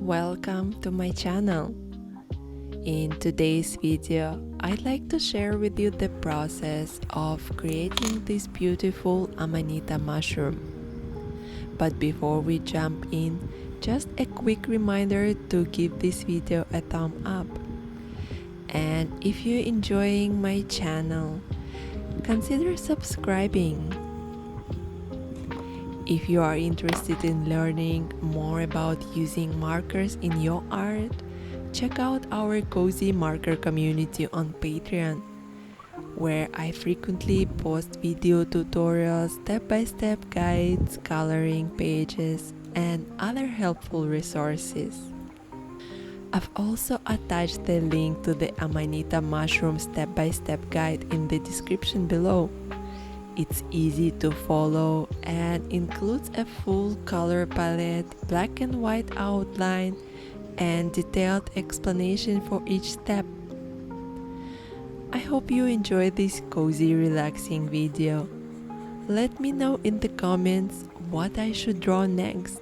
Welcome to my channel. In today's video, I'd like to share with you the process of creating this beautiful amanita mushroom. But before we jump in, just a quick reminder to give this video a thumb up. And if you're enjoying my channel, consider subscribing. If you are interested in learning more about using markers in your art, check out our cozy marker community on Patreon, where I frequently post video tutorials, step-by-step guides, coloring pages, and other helpful resources. I've also attached the link to the Amanita mushroom step-by-step guide in the description below. It's easy to follow and includes a full color palette, black and white outline, and detailed explanation for each step. I hope you enjoy this cozy, relaxing video. Let me know in the comments what I should draw next.